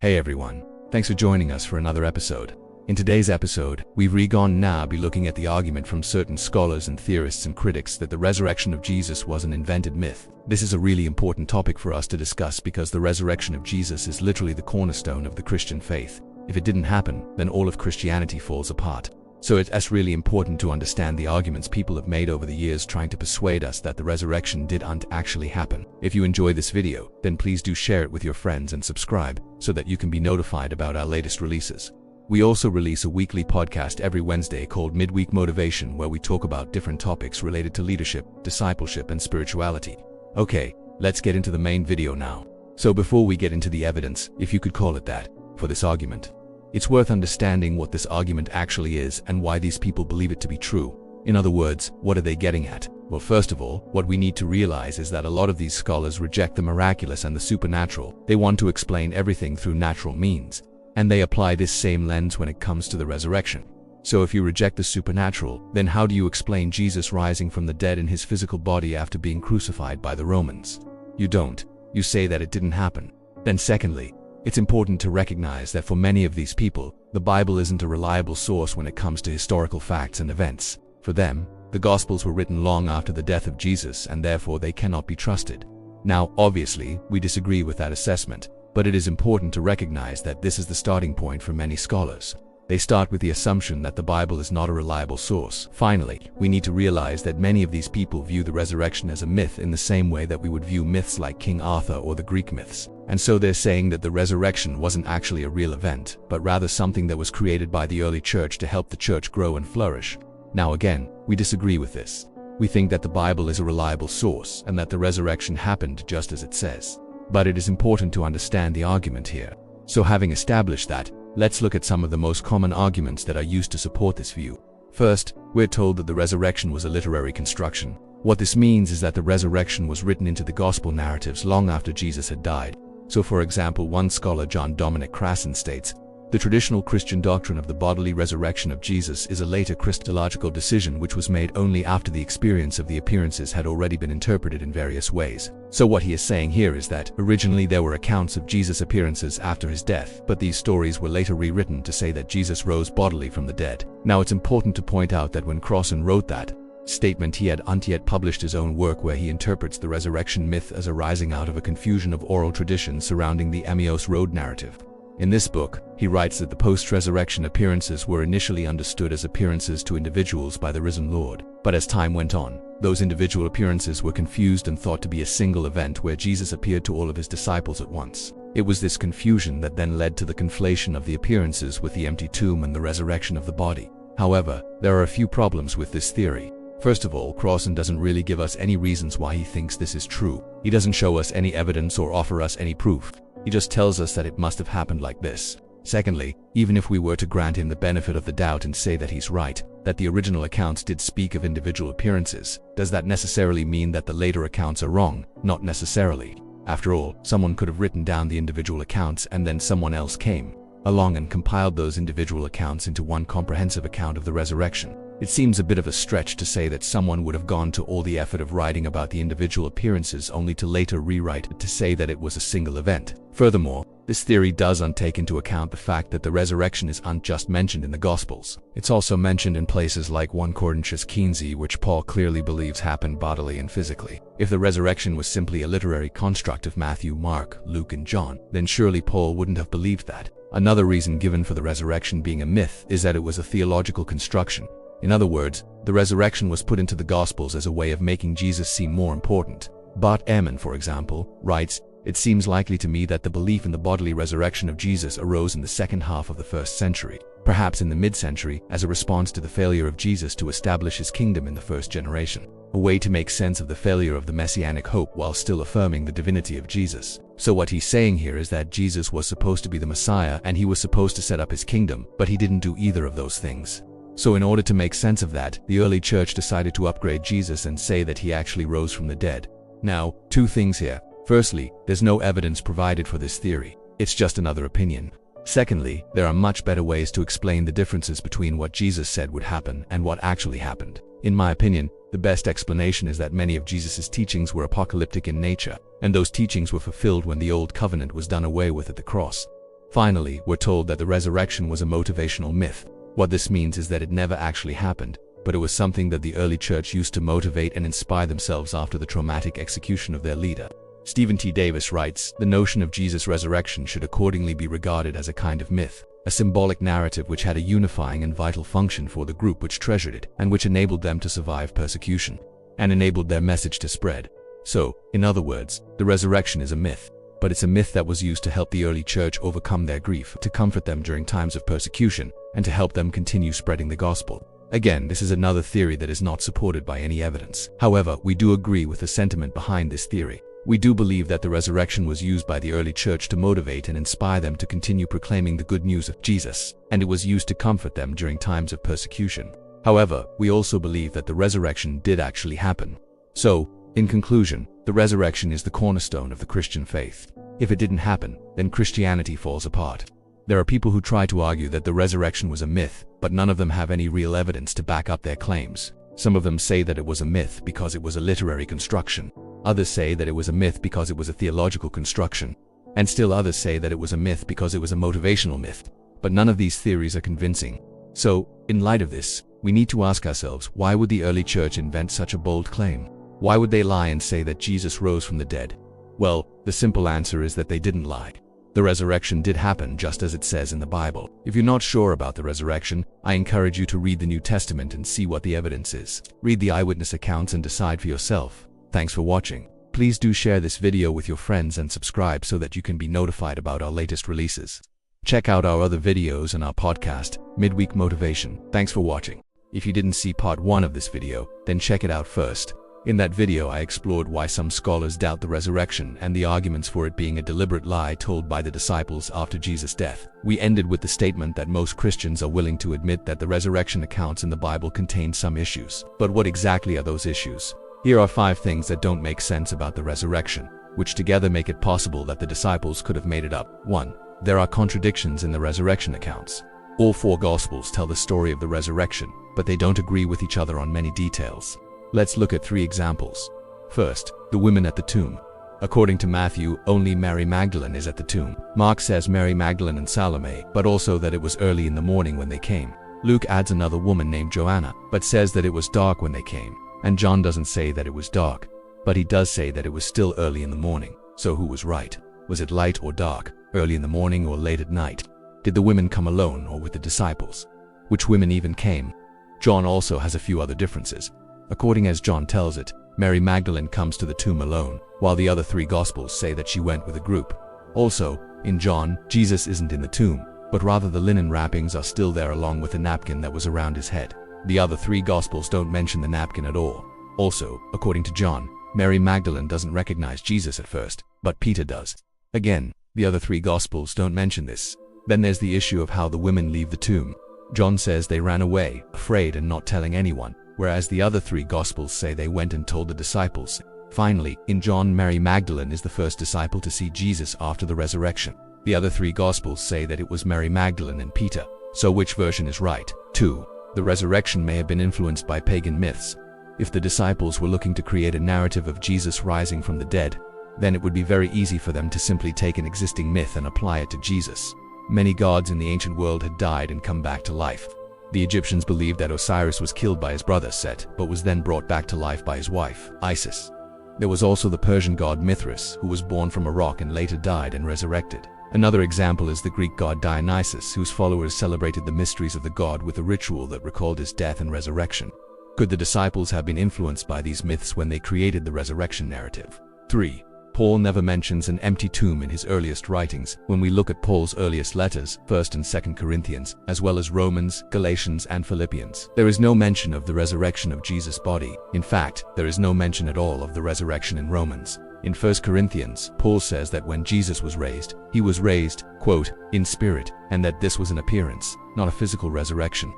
Hey everyone, thanks for joining us for another episode. In today's episode, we've gone now be looking at the argument from certain scholars and theorists and critics that the resurrection of Jesus was an invented myth. This is a really important topic for us to discuss because the resurrection of Jesus is literally the cornerstone of the Christian faith. If it didn't happen, then all of Christianity falls apart. So it's really important to understand the arguments people have made over the years trying to persuade us that the resurrection didn't actually happen. If you enjoy this video, then please do share it with your friends and subscribe so that you can be notified about our latest releases. We also release a weekly podcast every Wednesday called Midweek Motivation, where we talk about different topics related to leadership, discipleship, and spirituality. Okay, let's get into the main video now. So before we get into the evidence, if you could call it that, for this argument, it's worth understanding what this argument actually is and why these people believe it to be true. In other words, what are they getting at? Well, first of all, what we need to realize is that a lot of these scholars reject the miraculous and the supernatural. They want to explain everything through natural means, and they apply this same lens when it comes to the resurrection. So if you reject the supernatural, then how do you explain Jesus rising from the dead in his physical body after being crucified by the Romans? You don't. You say that it didn't happen. Then secondly, it's important to recognize that for many of these people, the Bible isn't a reliable source when it comes to historical facts and events. For them, the Gospels were written long after the death of Jesus and therefore they cannot be trusted. Now, obviously, we disagree with that assessment, but it is important to recognize that this is the starting point for many scholars. They start with the assumption that the Bible is not a reliable source. Finally, we need to realize that many of these people view the resurrection as a myth in the same way that we would view myths like King Arthur or the Greek myths. And so they're saying that the resurrection wasn't actually a real event, but rather something that was created by the early church to help the church grow and flourish. Now again, we disagree with this. We think that the Bible is a reliable source and that the resurrection happened just as it says. But it is important to understand the argument here. So having established that, let's look at some of the most common arguments that are used to support this view. First, we're told that the resurrection was a literary construction. What this means is that the resurrection was written into the gospel narratives long after Jesus had died. So for example, one scholar, John Dominic Crasson, states, "The traditional Christian doctrine of the bodily resurrection of Jesus is a later Christological decision which was made only after the experience of the appearances had already been interpreted in various ways." So what he is saying here is that originally there were accounts of Jesus' appearances after his death, but these stories were later rewritten to say that Jesus rose bodily from the dead. Now it's important to point out that when Crasson wrote that statement, he hadn't yet published his own work where he interprets the resurrection myth as arising out of a confusion of oral traditions surrounding the Emmaus Road narrative. In this book, he writes that the post-resurrection appearances were initially understood as appearances to individuals by the risen Lord, but as time went on, those individual appearances were confused and thought to be a single event where Jesus appeared to all of his disciples at once. It was this confusion that then led to the conflation of the appearances with the empty tomb and the resurrection of the body. However, there are a few problems with this theory. First of all, Crasson doesn't really give us any reasons why he thinks this is true. He doesn't show us any evidence or offer us any proof. He just tells us that it must have happened like this. Secondly, even if we were to grant him the benefit of the doubt and say that he's right, that the original accounts did speak of individual appearances, does that necessarily mean that the later accounts are wrong? Not necessarily. After all, someone could have written down the individual accounts and then someone else came along and compiled those individual accounts into one comprehensive account of the resurrection. It seems a bit of a stretch to say that someone would have gone to all the effort of writing about the individual appearances only to later rewrite it to say that it was a single event. Furthermore, this theory doesn't take into account the fact that the resurrection isn't just mentioned in the Gospels. It's also mentioned in places like 1 Corinthians 15, which Paul clearly believes happened bodily and physically. If the resurrection was simply a literary construct of Matthew, Mark, Luke, and John, then surely Paul wouldn't have believed that. Another reason given for the resurrection being a myth is that it was a theological construction. In other words, the resurrection was put into the Gospels as a way of making Jesus seem more important. Bart Ehrman, for example, writes, "It seems likely to me that the belief in the bodily resurrection of Jesus arose in the second half of the 1st century, perhaps in the mid-century, as a response to the failure of Jesus to establish his kingdom in the first generation. A way to make sense of the failure of the messianic hope while still affirming the divinity of Jesus." So what he's saying here is that Jesus was supposed to be the Messiah and he was supposed to set up his kingdom, but he didn't do either of those things. So in order to make sense of that, the early church decided to upgrade Jesus and say that he actually rose from the dead. Now, two things here. Firstly, there's no evidence provided for this theory. It's just another opinion. Secondly, there are much better ways to explain the differences between what Jesus said would happen and what actually happened. In my opinion, the best explanation is that many of Jesus' teachings were apocalyptic in nature, and those teachings were fulfilled when the old covenant was done away with at the cross. Finally, we're told that the resurrection was a motivational myth. What this means is that it never actually happened, but it was something that the early church used to motivate and inspire themselves after the traumatic execution of their leader. Stephen T. Davis writes, "The notion of Jesus' resurrection should accordingly be regarded as a kind of myth, a symbolic narrative which had a unifying and vital function for the group which treasured it, and which enabled them to survive persecution, and enabled their message to spread." So, in other words, the resurrection is a myth, but it's a myth that was used to help the early church overcome their grief, to comfort them during times of persecution, and to help them continue spreading the gospel. Again, this is another theory that is not supported by any evidence. However, we do agree with the sentiment behind this theory. We do believe that the resurrection was used by the early church to motivate and inspire them to continue proclaiming the good news of Jesus, and it was used to comfort them during times of persecution. However, we also believe that the resurrection did actually happen. So, in conclusion, the resurrection is the cornerstone of the Christian faith. If it didn't happen, then Christianity falls apart. There are people who try to argue that the resurrection was a myth, but none of them have any real evidence to back up their claims. Some of them say that it was a myth because it was a literary construction. Others say that it was a myth because it was a theological construction. And still others say that it was a myth because it was a motivational myth. But none of these theories are convincing. So, in light of this, we need to ask ourselves, why would the early church invent such a bold claim? Why would they lie and say that Jesus rose from the dead? Well, the simple answer is that they didn't lie. The resurrection did happen just as it says in the Bible. If you're not sure about the resurrection, I encourage you to read the New Testament and see what the evidence is. Read the eyewitness accounts and decide for yourself. Thanks for watching. Please do share this video with your friends and subscribe so that you can be notified about our latest releases. Check out our other videos and our podcast, Midweek Motivation. Thanks for watching. If you didn't see part 1 of this video, then check it out first. In that video, I explored why some scholars doubt the resurrection and the arguments for it being a deliberate lie told by the disciples after Jesus' death. We ended with the statement that most Christians are willing to admit that the resurrection accounts in the Bible contain some issues. But what exactly are those issues? Here are 5 things that don't make sense about the resurrection, which together make it possible that the disciples could have made it up. 1. There are contradictions in the resurrection accounts. All 4 Gospels tell the story of the resurrection, but they don't agree with each other on many details. Let's look at 3 examples. First, the women at the tomb. According to Matthew, only Mary Magdalene is at the tomb. Mark says Mary Magdalene and Salome, but also that it was early in the morning when they came. Luke adds another woman named Joanna, but says that it was dark when they came. And John doesn't say that it was dark, but he does say that it was still early in the morning. So who was right? Was it light or dark, early in the morning or late at night? Did the women come alone or with the disciples? Which women even came? John also has a few other differences. According as John tells it, Mary Magdalene comes to the tomb alone, while the other 3 Gospels say that she went with a group. Also, in John, Jesus isn't in the tomb, but rather the linen wrappings are still there along with the napkin that was around his head. The other 3 Gospels don't mention the napkin at all. Also, according to John, Mary Magdalene doesn't recognize Jesus at first, but Peter does. Again, the other 3 Gospels don't mention this. Then there's the issue of how the women leave the tomb. John says they ran away, afraid and not telling anyone, whereas the other 3 Gospels say they went and told the disciples. Finally, in John, Mary Magdalene is the first disciple to see Jesus after the resurrection. The other 3 Gospels say that it was Mary Magdalene and Peter. So which version is right? 2. The resurrection may have been influenced by pagan myths. If the disciples were looking to create a narrative of Jesus rising from the dead, then it would be very easy for them to simply take an existing myth and apply it to Jesus. Many gods in the ancient world had died and come back to life. The Egyptians believed that Osiris was killed by his brother Set, but was then brought back to life by his wife, Isis. There was also the Persian god Mithras, who was born from a rock and later died and resurrected. Another example is the Greek god Dionysus, whose followers celebrated the mysteries of the god with a ritual that recalled his death and resurrection. Could the disciples have been influenced by these myths when they created the resurrection narrative? 3. Paul never mentions an empty tomb in his earliest writings. When we look at Paul's earliest letters, 1st and 2nd Corinthians, as well as Romans, Galatians, and Philippians, there is no mention of the resurrection of Jesus' body. In fact, there is no mention at all of the resurrection in Romans. In 1 Corinthians, Paul says that when Jesus was raised, he was raised, quote, in spirit, and that this was an appearance, not a physical resurrection.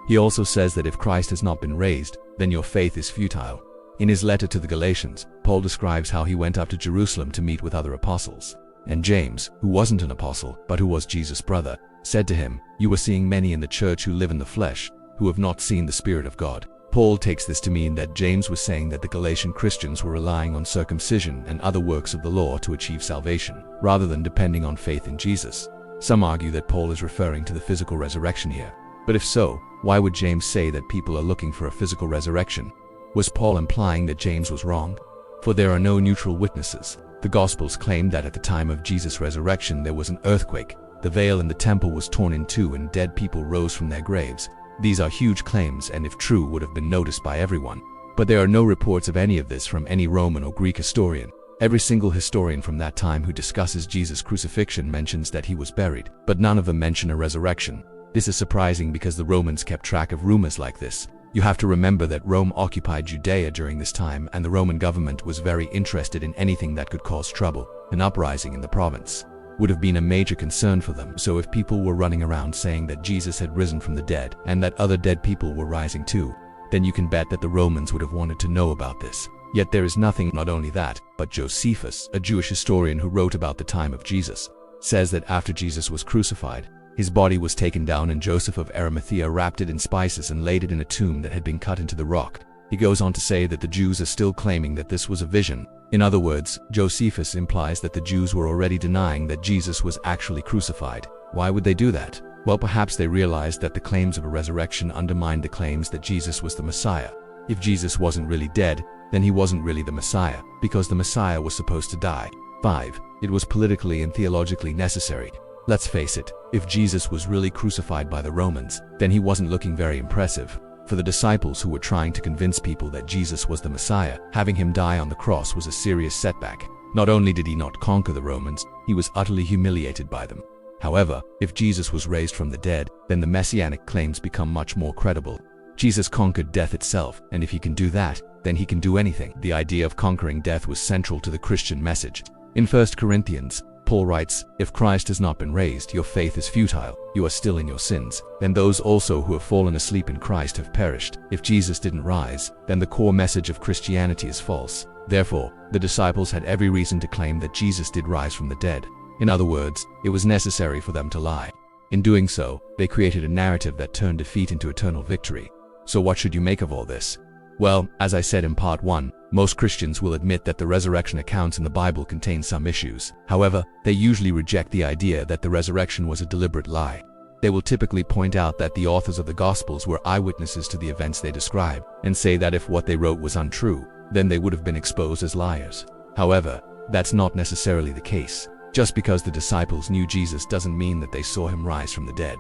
He also says that if Christ has not been raised, then your faith is futile. In his letter to the Galatians, Paul describes how he went up to Jerusalem to meet with other apostles. And James, who wasn't an apostle, but who was Jesus' brother, said to him, "You are seeing many in the church who live in the flesh, who have not seen the Spirit of God." Paul takes this to mean that James was saying that the Galatian Christians were relying on circumcision and other works of the law to achieve salvation, rather than depending on faith in Jesus. Some argue that Paul is referring to the physical resurrection here. But if so, why would James say that people are looking for a physical resurrection? Was Paul implying that James was wrong? For there are no neutral witnesses. The Gospels claim that at the time of Jesus' resurrection there was an earthquake, the veil in the temple was torn in two, and dead people rose from their graves. These are huge claims, and if true, would have been noticed by everyone. But there are no reports of any of this from any Roman or Greek historian. Every single historian from that time who discusses Jesus' crucifixion mentions that he was buried, but none of them mention a resurrection. This is surprising because the Romans kept track of rumors like this. You have to remember that Rome occupied Judea during this time, and the Roman government was very interested in anything that could cause trouble. An uprising in the province would have been a major concern for them. So if people were running around saying that Jesus had risen from the dead and that other dead people were rising too, then you can bet that the Romans would have wanted to know about this. Yet there is nothing. Not only that, but Josephus, a Jewish historian who wrote about the time of Jesus, says that after Jesus was crucified, his body was taken down and Joseph of Arimathea wrapped it in spices and laid it in a tomb that had been cut into the rock. He goes on to say that the Jews are still claiming that this was a vision. In other words, Josephus implies that the Jews were already denying that Jesus was actually crucified. Why would they do that? Well, perhaps they realized that the claims of a resurrection undermined the claims that Jesus was the Messiah. If Jesus wasn't really dead, then he wasn't really the Messiah, because the Messiah was supposed to die. 5. It was politically and theologically necessary. Let's face it, if Jesus was really crucified by the Romans, then he wasn't looking very impressive. For the disciples who were trying to convince people that Jesus was the Messiah, having him die on the cross was a serious setback. Not only did he not conquer the Romans, he was utterly humiliated by them. However, if Jesus was raised from the dead, then the messianic claims become much more credible. Jesus conquered death itself, and if he can do that, then he can do anything. The idea of conquering death was central to the Christian message. In 1 Corinthians, Paul writes, "If Christ has not been raised, your faith is futile, you are still in your sins. Then those also who have fallen asleep in Christ have perished." If Jesus didn't rise, then the core message of Christianity is false. Therefore, the disciples had every reason to claim that Jesus did rise from the dead. In other words, it was necessary for them to lie. In doing so, they created a narrative that turned defeat into eternal victory. So what should you make of all this? Well, as I said in part 1, most Christians will admit that the resurrection accounts in the Bible contain some issues. However, they usually reject the idea that the resurrection was a deliberate lie. They will typically point out that the authors of the Gospels were eyewitnesses to the events they describe, and say that if what they wrote was untrue, then they would have been exposed as liars. However, that's not necessarily the case. Just because the disciples knew Jesus doesn't mean that they saw him rise from the dead.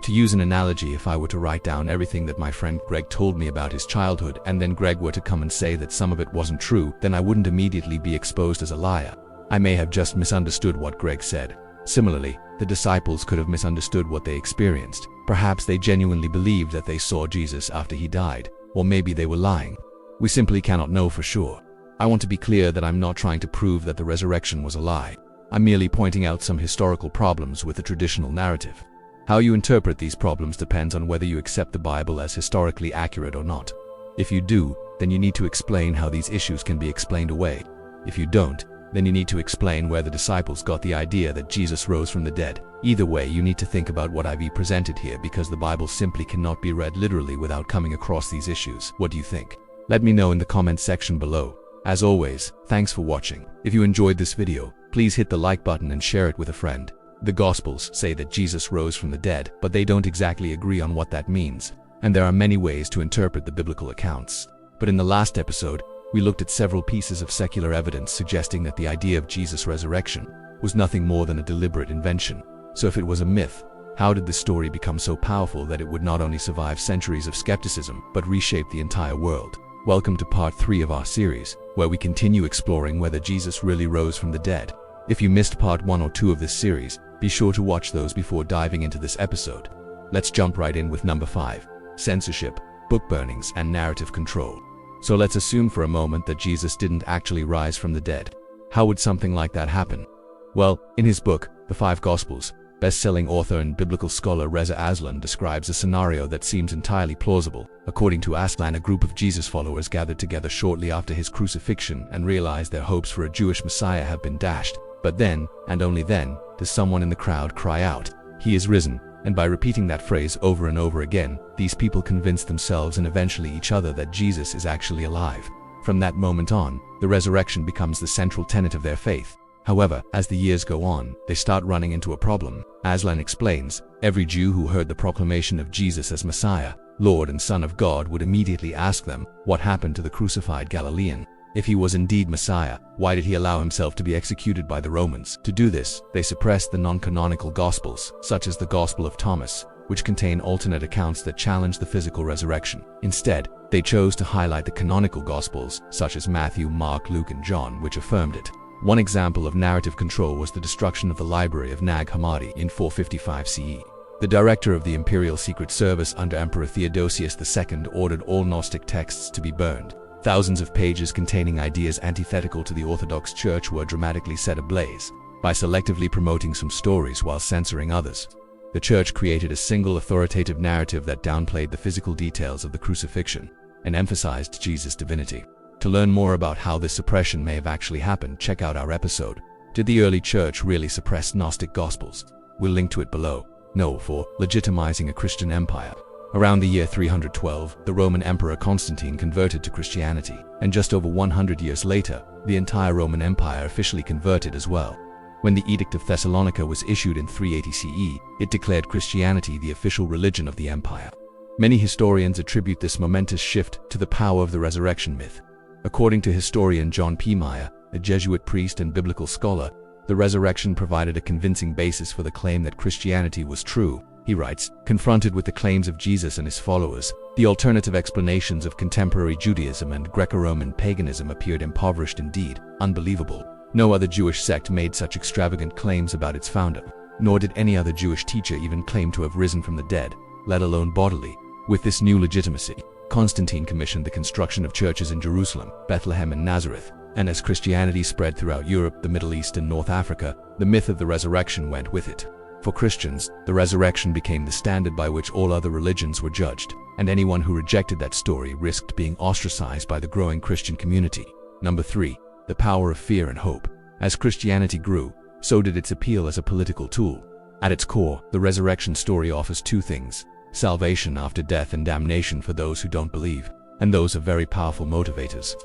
To use an analogy, if I were to write down everything that my friend Greg told me about his childhood, and then Greg were to come and say that some of it wasn't true, then I wouldn't immediately be exposed as a liar. I may have just misunderstood what Greg said. Similarly, the disciples could have misunderstood what they experienced. Perhaps they genuinely believed that they saw Jesus after he died, or maybe they were lying. We simply cannot know for sure. I want to be clear that I'm not trying to prove that the resurrection was a lie. I'm merely pointing out some historical problems with the traditional narrative. How you interpret these problems depends on whether you accept the Bible as historically accurate or not. If you do, then you need to explain how these issues can be explained away. If you don't, then you need to explain where the disciples got the idea that Jesus rose from the dead. Either way, you need to think about what I've presented here, because the Bible simply cannot be read literally without coming across these issues. What do you think? Let me know in the comments section below. As always, thanks for watching. If you enjoyed this video, please hit the like button and share it with a friend. The Gospels say that Jesus rose from the dead, but they don't exactly agree on what that means, and there are many ways to interpret the biblical accounts. But in the last episode, we looked at several pieces of secular evidence suggesting that the idea of Jesus' resurrection was nothing more than a deliberate invention. So if it was a myth, how did this story become so powerful that it would not only survive centuries of skepticism, but reshape the entire world? Welcome to part 3 of our series, where we continue exploring whether Jesus really rose from the dead. If you missed part 1 or 2 of this series, be sure to watch those before diving into this episode. Let's jump right in with number 5, censorship, book burnings, and narrative control. So let's assume for a moment that Jesus didn't actually rise from the dead. How would something like that happen? Well, in his book, The 5 Gospels, best-selling author and biblical scholar Reza Aslan describes a scenario that seems entirely plausible. According to Aslan, a group of Jesus followers gathered together shortly after his crucifixion and realized their hopes for a Jewish Messiah have been dashed. But then, and only then, does someone in the crowd cry out, "He is risen," and by repeating that phrase over and over again, these people convince themselves and eventually each other that Jesus is actually alive. From that moment on, the resurrection becomes the central tenet of their faith. However, as the years go on, they start running into a problem. Aslan explains, every Jew who heard the proclamation of Jesus as Messiah, Lord and Son of God would immediately ask them, what happened to the crucified Galilean? If he was indeed Messiah, why did he allow himself to be executed by the Romans? To do this, they suppressed the non-canonical Gospels, such as the Gospel of Thomas, which contain alternate accounts that challenge the physical resurrection. Instead, they chose to highlight the canonical Gospels, such as Matthew, Mark, Luke, and John, which affirmed it. One example of narrative control was the destruction of the library of Nag Hammadi in 455 CE. The director of the Imperial Secret Service under Emperor Theodosius II ordered all Gnostic texts to be burned. Thousands of pages containing ideas antithetical to the Orthodox Church were dramatically set ablaze by selectively promoting some stories while censoring others. The Church created a single authoritative narrative that downplayed the physical details of the crucifixion and emphasized Jesus' divinity. To learn more about how this suppression may have actually happened, check out our episode, Did the early Church really suppress Gnostic Gospels? We'll link to it below. No, for legitimizing a Christian empire. Around the year 312, the Roman Emperor Constantine converted to Christianity, and just over 100 years later, the entire Roman Empire officially converted as well. When the Edict of Thessalonica was issued in 380 CE, it declared Christianity the official religion of the empire. Many historians attribute this momentous shift to the power of the resurrection myth. According to historian John P. Meyer, a Jesuit priest and biblical scholar, the resurrection provided a convincing basis for the claim that Christianity was true. He writes, confronted with the claims of Jesus and his followers, the alternative explanations of contemporary Judaism and Greco-Roman paganism appeared impoverished indeed, unbelievable. No other Jewish sect made such extravagant claims about its founder, nor did any other Jewish teacher even claim to have risen from the dead, let alone bodily. With this new legitimacy, Constantine commissioned the construction of churches in Jerusalem, Bethlehem, and Nazareth, and as Christianity spread throughout Europe, the Middle East, and North Africa, the myth of the resurrection went with it. For Christians, the resurrection became the standard by which all other religions were judged, and anyone who rejected that story risked being ostracized by the growing Christian community. Number 3. The power of fear and hope. As Christianity grew, so did its appeal as a political tool. At its core, the resurrection story offers two things: salvation after death and damnation for those who don't believe, and those are very powerful motivators.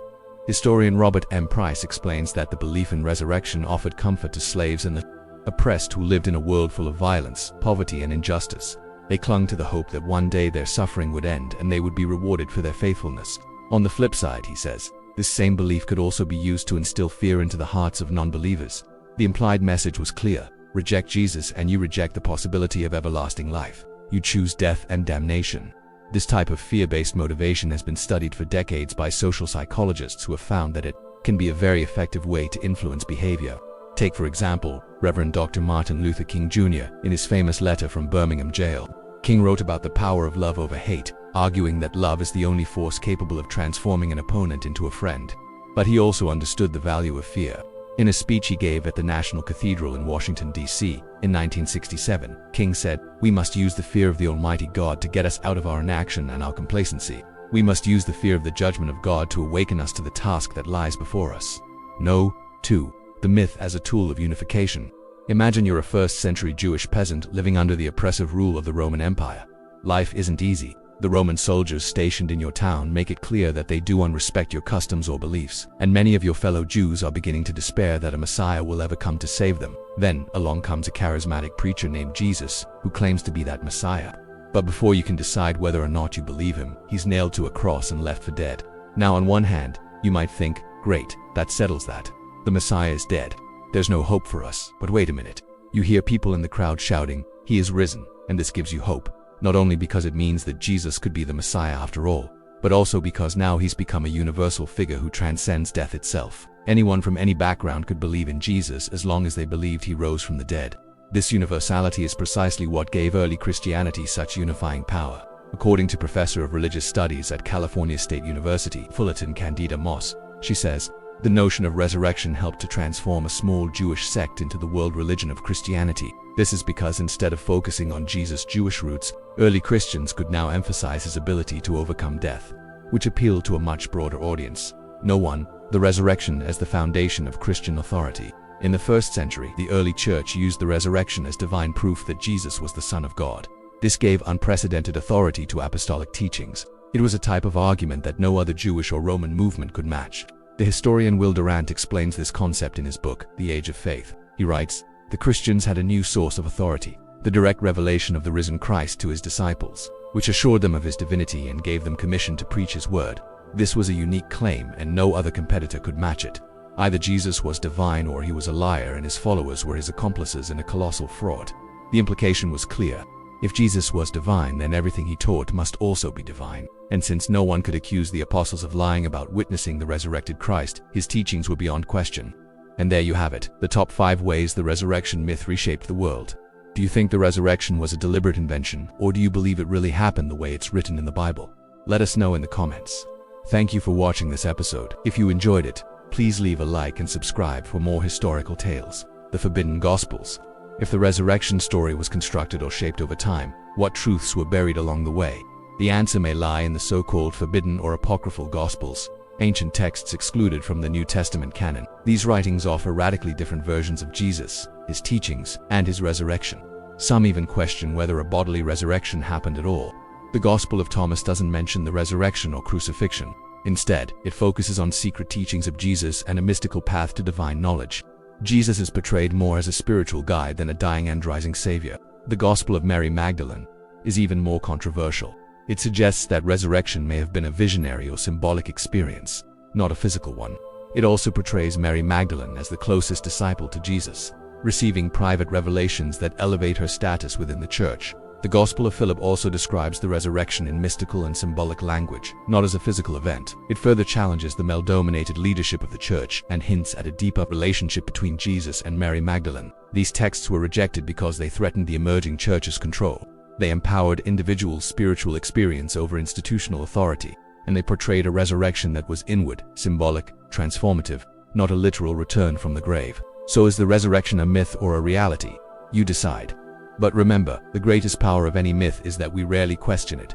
Historian Robert M. Price explains that the belief in resurrection offered comfort to slaves and the oppressed who lived in a world full of violence, poverty, and injustice. They clung to the hope that one day their suffering would end and they would be rewarded for their faithfulness. On the flip side, he says, this same belief could also be used to instill fear into the hearts of non-believers. The implied message was clear: reject Jesus and you reject the possibility of everlasting life. You choose death and damnation. This type of fear-based motivation has been studied for decades by social psychologists who have found that it can be a very effective way to influence behavior. Take, for example, Reverend Dr. Martin Luther King Jr. in his famous letter from Birmingham jail. King wrote about the power of love over hate, arguing that love is the only force capable of transforming an opponent into a friend. But he also understood the value of fear. In a speech he gave at the National Cathedral in Washington, D.C. in 1967, King said, "We must use the fear of the Almighty God to get us out of our inaction and our complacency. We must use the fear of the judgment of God to awaken us to the task that lies before us." No. 2. The myth as a tool of unification. Imagine you're a first-century Jewish peasant living under the oppressive rule of the Roman Empire. Life isn't easy. The Roman soldiers stationed in your town make it clear that they don't respect your customs or beliefs, and many of your fellow Jews are beginning to despair that a Messiah will ever come to save them. Then, along comes a charismatic preacher named Jesus, who claims to be that Messiah. But before you can decide whether or not you believe him, he's nailed to a cross and left for dead. Now, on one hand, you might think, great, that settles that. The Messiah is dead. There's no hope for us. But wait a minute. You hear people in the crowd shouting, "He is risen," and this gives you hope. Not only because it means that Jesus could be the Messiah after all, but also because now he's become a universal figure who transcends death itself. Anyone from any background could believe in Jesus as long as they believed he rose from the dead. This universality is precisely what gave early Christianity such unifying power. According to Professor of Religious Studies at California State University, Fullerton Candida Moss, she says, the notion of resurrection helped to transform a small Jewish sect into the world religion of Christianity. This is because instead of focusing on Jesus' Jewish roots, early Christians could now emphasize his ability to overcome death, which appealed to a much broader audience. No. 1. The resurrection as the foundation of Christian authority. In the 1st century, the early church used the resurrection as divine proof that Jesus was the Son of God. This gave unprecedented authority to apostolic teachings. It was a type of argument that no other Jewish or Roman movement could match. The historian Will Durant explains this concept in his book, The Age of Faith. He writes, "The Christians had a new source of authority, the direct revelation of the risen Christ to his disciples, which assured them of his divinity and gave them commission to preach his word. This was a unique claim, and no other competitor could match it. Either Jesus was divine or he was a liar, and his followers were his accomplices in a colossal fraud." The implication was clear. If Jesus was divine, then everything he taught must also be divine. And since no one could accuse the apostles of lying about witnessing the resurrected Christ, his teachings were beyond question. And there you have it, the top 5 ways the resurrection myth reshaped the world. Do you think the resurrection was a deliberate invention, or do you believe it really happened the way it's written in the Bible? Let us know in the comments. Thank you for watching this episode. If you enjoyed it, please leave a like and subscribe for more historical tales. The Forbidden Gospels. If the resurrection story was constructed or shaped over time, what truths were buried along the way? The answer may lie in the so-called forbidden or apocryphal Gospels, ancient texts excluded from the New Testament canon. These writings offer radically different versions of Jesus, his teachings, and his resurrection. Some even question whether a bodily resurrection happened at all. The Gospel of Thomas doesn't mention the resurrection or crucifixion. Instead, it focuses on secret teachings of Jesus and a mystical path to divine knowledge. Jesus is portrayed more as a spiritual guide than a dying and rising savior. The Gospel of Mary Magdalene is even more controversial. It suggests that resurrection may have been a visionary or symbolic experience, not a physical one. It also portrays Mary Magdalene as the closest disciple to Jesus, receiving private revelations that elevate her status within the church. The Gospel of Philip also describes the resurrection in mystical and symbolic language, not as a physical event. It further challenges the male-dominated leadership of the church and hints at a deeper relationship between Jesus and Mary Magdalene. These texts were rejected because they threatened the emerging church's control. They empowered individuals' spiritual experience over institutional authority, and they portrayed a resurrection that was inward, symbolic, transformative, not a literal return from the grave. So is the resurrection a myth or a reality? You decide. But remember, the greatest power of any myth is that we rarely question it.